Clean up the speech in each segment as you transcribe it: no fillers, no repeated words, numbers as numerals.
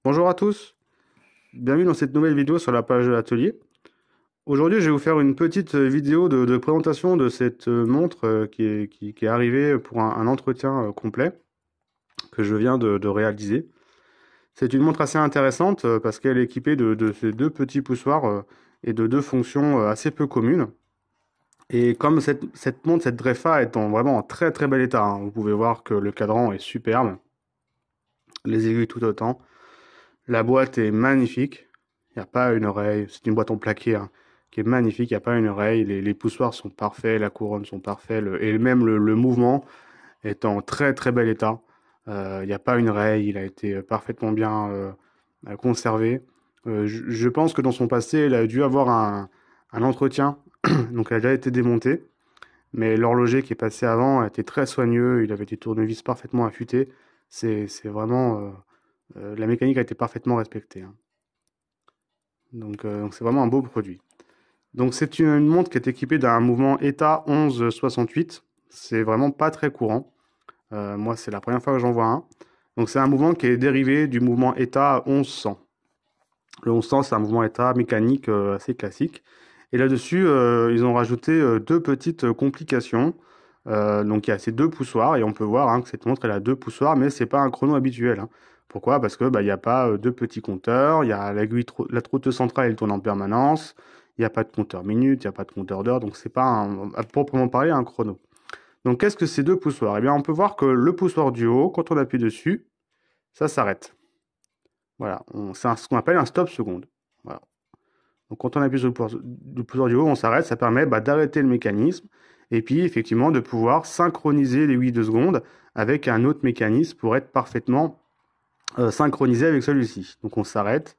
Bonjour à tous, bienvenue dans cette nouvelle vidéo sur la page de l'atelier. Aujourd'hui, je vais vous faire une petite vidéo de présentation de cette montre qui est arrivée pour un entretien complet que je viens de réaliser. C'est une montre assez intéressante parce qu'elle est équipée de ces deux petits poussoirs et de deux fonctions assez peu communes. Et comme cette montre, cette Drefa est vraiment en très très bel état, hein. Vous pouvez voir que le cadran est superbe, les aiguilles tout autant. La boîte est magnifique. Il n'y a pas une oreille. C'est une boîte en plaqué, hein, qui est magnifique. Il n'y a pas une oreille. Les poussoirs sont parfaits. La couronne sont parfaits. Et même le mouvement est en très très bel état. Il n'y a pas une raie. Il a été parfaitement bien conservé. Je pense que dans son passé, elle a dû avoir un entretien. Donc elle a déjà été démontée. Mais l'horloger qui est passé avant a été très soigneux. Il avait des tournevis parfaitement affûtés. C'est vraiment... la mécanique a été parfaitement respectée, hein. Donc c'est vraiment un beau produit. Donc c'est une montre qui est équipée d'un mouvement ETA 1168. C'est vraiment pas très courant. Moi, c'est la première fois que j'en vois un. Donc c'est un mouvement qui est dérivé du mouvement ETA 1100. Le 1100, c'est un mouvement ETA mécanique assez classique. Et là-dessus, ils ont rajouté deux petites complications. Donc il y a ces deux poussoirs et on peut voir, hein, que cette montre elle a deux poussoirs, mais c'est pas un chrono habituel, hein. Pourquoi? Parce que il n'y a pas deux petits compteurs, il y a la trotteuse centrale elle tourne en permanence, il n'y a pas de compteur minute, il n'y a pas de compteur d'heure, donc c'est pas à proprement parler un chrono. Donc qu'est-ce que ces deux poussoirs? Eh bien on peut voir que le poussoir du haut, quand on appuie dessus, ça s'arrête. Voilà, c'est ce qu'on appelle un stop seconde. Voilà. Donc quand on appuie sur le poussoir du haut, on s'arrête, ça permet d'arrêter le mécanisme et puis effectivement de pouvoir synchroniser les 8 de seconde avec un autre mécanisme pour être parfaitement synchronisé avec celui-ci. Donc on s'arrête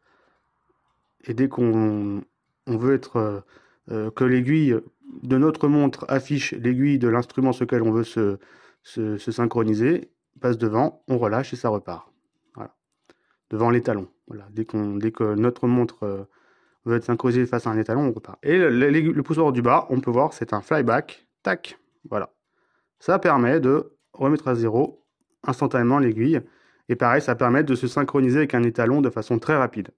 et dès qu'on veut être que l'aiguille de notre montre affiche l'aiguille de l'instrument sur lequel on veut se synchroniser, passe devant, on relâche et ça repart. Voilà. Devant l'étalon. Voilà. Dès que notre montre veut être synchronisé face à un étalon, on repart. Et le poussoir du bas, on peut voir, c'est un flyback. Tac. Voilà. Ça permet de remettre à zéro instantanément l'aiguille. Et pareil, ça permet de se synchroniser avec un étalon de façon très rapide.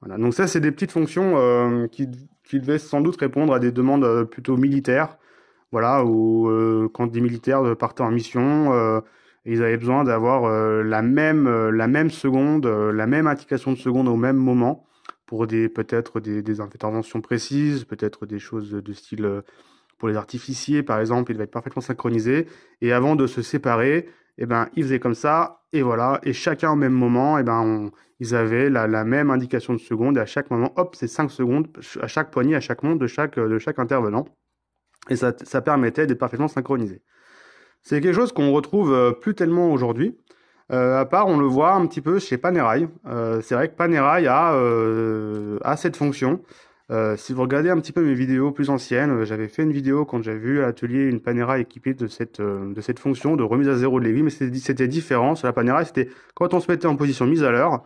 Voilà. Donc ça, c'est des petites fonctions qui devaient sans doute répondre à des demandes plutôt militaires. Voilà, ou quand des militaires partaient en mission, ils avaient besoin d'avoir la même seconde, la même indication de seconde au même moment pour peut-être des interventions précises, peut-être des choses de style pour les artificiers, par exemple, ils devaient être parfaitement synchronisés. Et avant de se séparer, eh ben, ils faisaient comme ça, et voilà. Et chacun au même moment, eh ben, ils avaient la même indication de seconde. Et à chaque moment, hop, c'est 5 secondes à chaque poignée, à chaque montre de chaque intervenant. Et ça permettait d'être parfaitement synchronisé. C'est quelque chose qu'on retrouve plus tellement aujourd'hui. À part, on le voit un petit peu chez Panerai. C'est vrai que Panerai a cette fonction. Si vous regardez un petit peu mes vidéos plus anciennes, j'avais fait une vidéo quand j'avais vu à l'atelier une Panerai équipée de cette fonction de remise à zéro de l'aiguille, mais c'était différent. Sur la Panerai, c'était quand on se mettait en position mise à l'heure,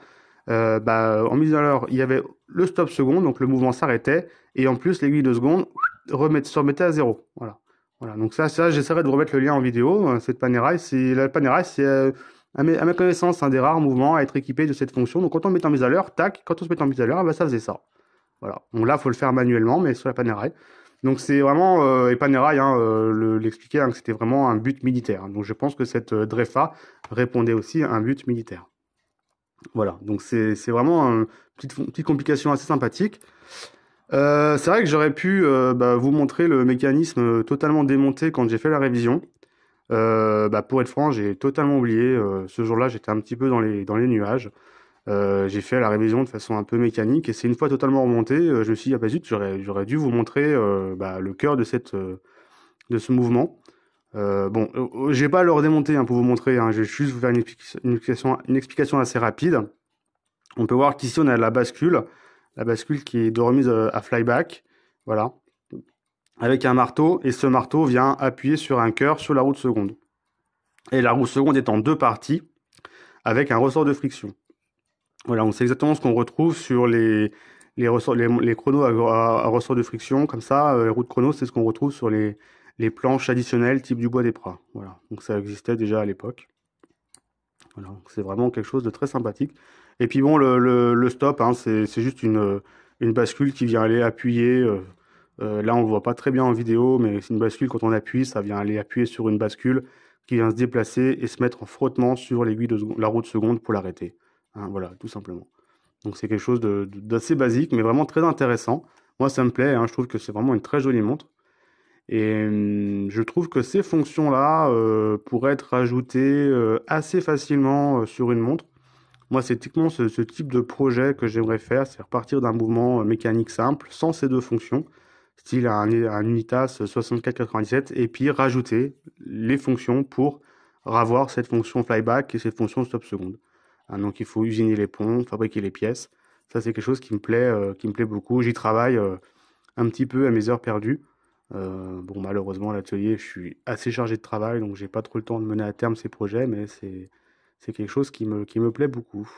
en mise à l'heure, il y avait le stop seconde, donc le mouvement s'arrêtait, et en plus l'aiguille de seconde se remettait à zéro. Voilà. Voilà. Donc ça j'essaierai de vous remettre le lien en vidéo. Cette Panerai, la Panerai, c'est à ma connaissance, un des rares mouvements à être équipé de cette fonction. Donc quand on met en mise à l'heure, tac, quand on se met en mise à l'heure, bah, ça faisait ça. Voilà. Bon là, faut le faire manuellement, mais sur la Panerai. Donc c'est vraiment, et Panerai hein, l'expliquait, hein, que c'était vraiment un but militaire. Donc je pense que cette Drefa répondait aussi à un but militaire. Voilà, donc c'est vraiment une petite complication assez sympathique. C'est vrai que j'aurais pu vous montrer le mécanisme totalement démonté quand j'ai fait la révision. Pour être franc, j'ai totalement oublié. Ce jour-là, j'étais un petit peu dans les nuages. J'ai fait la révision de façon un peu mécanique et c'est une fois totalement remonté, je me suis dit, ah bah zut, j'aurais dû vous montrer le cœur de ce mouvement. Je vais pas le redémonter hein, pour vous montrer, hein, je vais juste vous faire une explication assez rapide. On peut voir qu'ici on a la bascule qui est de remise à flyback, voilà, avec un marteau, et ce marteau vient appuyer sur un cœur sur la roue de seconde. Et la roue de seconde est en deux parties, avec un ressort de friction. Voilà, donc c'est exactement ce qu'on retrouve sur les chronos à ressort de friction, comme ça, les roues de chrono, c'est ce qu'on retrouve sur les planches additionnelles type du bois des pras. Voilà, donc ça existait déjà à l'époque. Voilà, donc c'est vraiment quelque chose de très sympathique. Et puis bon, le stop, hein, c'est juste une bascule qui vient aller appuyer. Là, on ne voit pas très bien en vidéo, mais c'est une bascule, quand on appuie, ça vient aller appuyer sur une bascule qui vient se déplacer et se mettre en frottement sur l'aiguille de la roue de seconde pour l'arrêter. Hein, voilà, tout simplement. Donc c'est quelque chose d'assez basique, mais vraiment très intéressant. Moi, ça me plaît, hein, je trouve que c'est vraiment une très jolie montre. Et je trouve que ces fonctions-là pourraient être ajoutées assez facilement sur une montre. Moi, c'est typiquement ce type de projet que j'aimerais faire, c'est repartir d'un mouvement mécanique simple, sans ces deux fonctions, style un Unitas 6497, et puis rajouter les fonctions pour avoir cette fonction flyback et cette fonction stop seconde. Hein, donc il faut usiner les ponts, fabriquer les pièces. Ça, c'est quelque chose qui me plaît beaucoup. J'y travaille un petit peu à mes heures perdues. Bon, malheureusement, à l'atelier, je suis assez chargé de travail, donc j'ai pas trop le temps de mener à terme ces projets, mais c'est quelque chose qui me plaît beaucoup.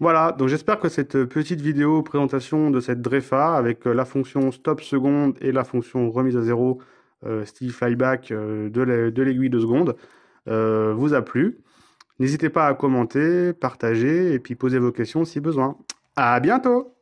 Voilà, donc j'espère que cette petite vidéo présentation de cette Drefa avec la fonction stop seconde et la fonction remise à zéro style flyback de l'aiguille de seconde vous a plu. N'hésitez pas à commenter, partager et puis poser vos questions si besoin. À bientôt!